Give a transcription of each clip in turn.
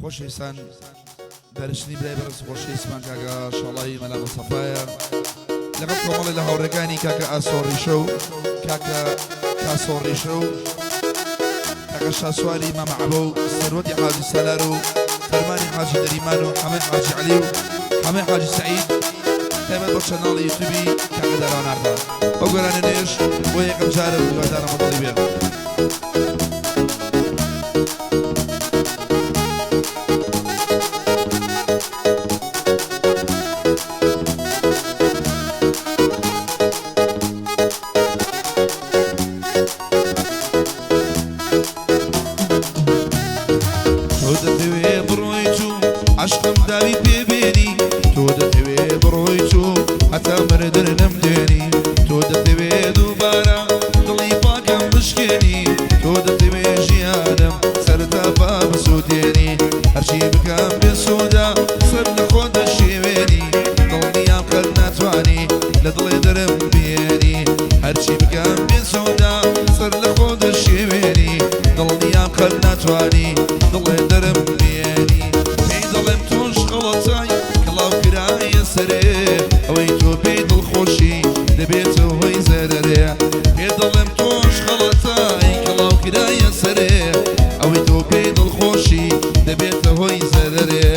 خۆشی سان دەرشنی برای بەرز خۆشی سمان کاکە شەڵای مەلا مستەفایە لەگەڵ کۆمەڵی لە هاوڕێکانی کاکە ئاسۆڕیشە و کاکە کاسۆڕیشە و کاکە شاسواری مامەعەبە و سەرۆتی حاجی سالار و فەرمانی حاجی دەریمان و حەمەی حاجی عەلی و حەمەی حاجی سەعید تایبەت بۆ چەناڵی یوتیوبی کاکە داراوان ئاغا ئەو گۆرانە نوێژ بۆ یەکەم جارە دووادارە مەتەڵی بێ عشقم داوی پێبێنی تۆ دەتەوێ بڕۆی چوو هەتا مردن نەمدێنی تۆ دەتەوێ دووبارە دڵی پاکەم بشکێنی تۆ دەتەوێ ژیانم سەرتاپا بسووتێنی هەرچی بکەم بێ سوودا سەر لە خۆ دەشێوێنی دڵنیام قەت ناتوانی لە دڵێ دەرم بێنی هەرچی بکەم بێ سوودا سەر لە خۆ دەشێوێنی دڵنیام قەت ناتوانی دڵێ دەرم بێنی دڵم تۆش خەڵەتای کڵاو کرایە سەرێ ئەوەی تۆ پێی دڵخۆشی دەبێتە هۆی زەرەرێ پێ دڵم تۆش خەڵەتای کڵاو کرایە سەرێ ئەوەی تۆ پێی دڵخۆشی دەبێتە هۆی زەرەرێ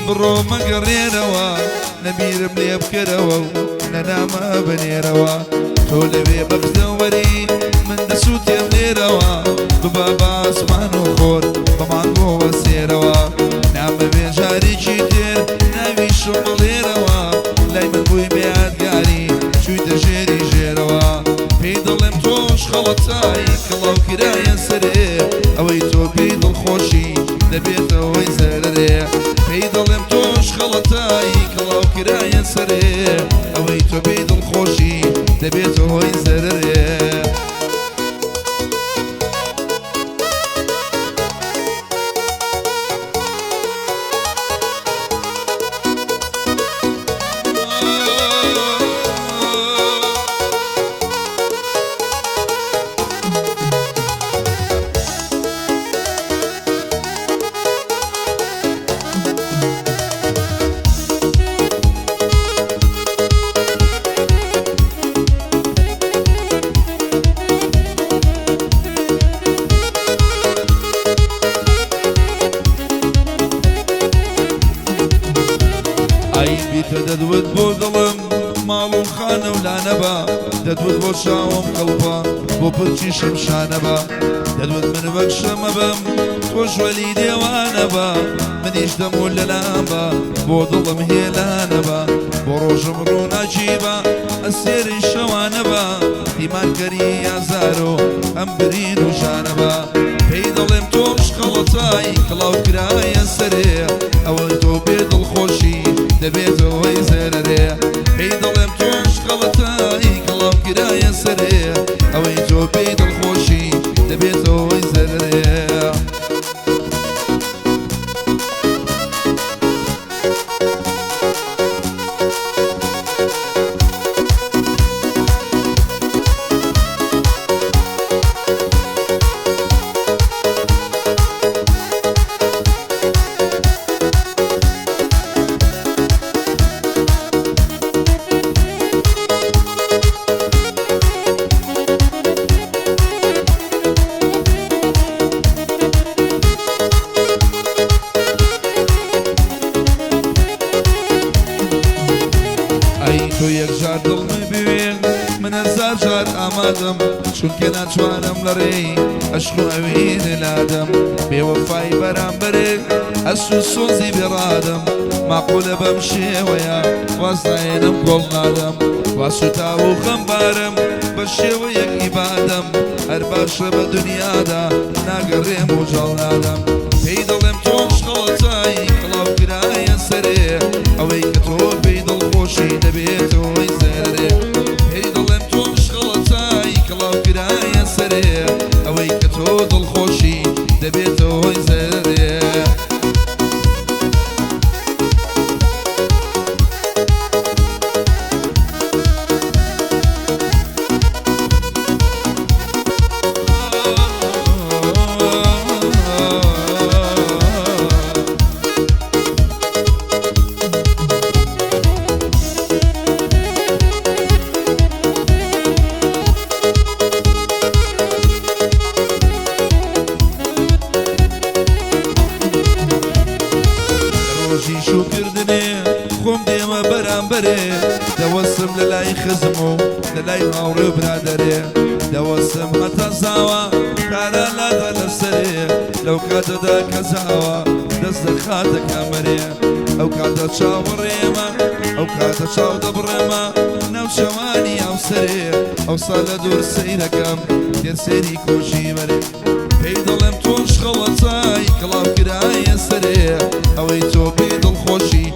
بڕۆ مەگەڕێنەوە نەبیرم لێ بکەرەوە و نەنامە بنێرەوە تۆ لەوێ بەبزەوەری من دەسووتێم لێرەوە ببا باسمان و خۆر بەمانگۆوە سێرەوە نامەوێ جارێکی تر ناوی شڵێرەوە لای من بووی بێیادگاری چوویتە ژێری ژێرەوە پێی دڵێم تۆش خەڵەتای کڵاو کرایە سەرێ ئەوەی تۆ پێی دڵخۆشی دەبێتە هۆی زەرەرێ پێی دڵێم تۆش خەڵەتای کڵاو کرایە سەرێ ئەوەی تۆ پێی دڵخۆشی دەبێتە هۆی زەرەرێ دەدوت بۆ دڵم ماڵ و خانە و لانەبە دەدوت بۆ چاوم قەڵپە بۆ پرچی شەمشانەبە دەدوت من وەک شەمە بم تۆش وەلی دێوانەبە منیش دەمون لەلامبە بۆ دڵم هێلانەبە بۆ ڕۆژم ڕووناجیبە ئەسێری شەوانەبە دیمانگەری یازارۆ ئەم برین و ژانەبە پێی دڵێم تۆش خەڵەتای کڵاو کرایە سەرێ ئەوەی تۆ پێ دڵخۆشی دەبێتە هۆی زەرەرێ پێی دڵێم تۆش خەڵەتای کڵاو کرایە سەرێ ئەوەی تۆ پێی دڵخۆشی دەبێتە هۆی زەرەرێ تۆ یەکجار دڵمی بوێ من هەزار جار ئامادەم چونکە ناتوانم لە ڕێی عەشق و ئەوین لادەم بێوەفای بەرامبەرێک ئەس و سۆزی بێڕادەم ماقولە بەم شێوەیە واز نایێنم گۆڵ نادەم واسوتاو و خەمبارم بە شێوەیەک ئیبادەم هەر باشە بە دنیادا ناگەڕێم و جاڵ نادەم پێی دەڵێم تۆم شقەڵەتای کڵاو کرایە سەرێ ئەوەی کە تۆ پێی دڵخۆشی دەبێتەوەی زەرێ پێی دەڵێم تۆم شقەڵەتای کڵاو کرایە سەرێ ئەوەی کە تۆ دڵخۆشی دەبێتەوەی زەرێ دەوەسم لە لای خزم و لە لای هاوڕێ و برادەرێ دەوەسم هەتا زاوە کارە لادە لەسەرێ لەو کاتەدا کە زاوە دەست دەخاتە کامەرێ ئەو کاتە چاوەڕێمە ئەو کاتە چاو دەبڕێمە ناو شەوانی ئەوسەرێ ئەوسا لە دوور سەیرەکەم گەرسێری کۆشی مەرێ پێی دەڵێم تۆ شقەڵەتای کڵاو کرایە سەرێ ئەوەی تۆ پێی دڵخۆشی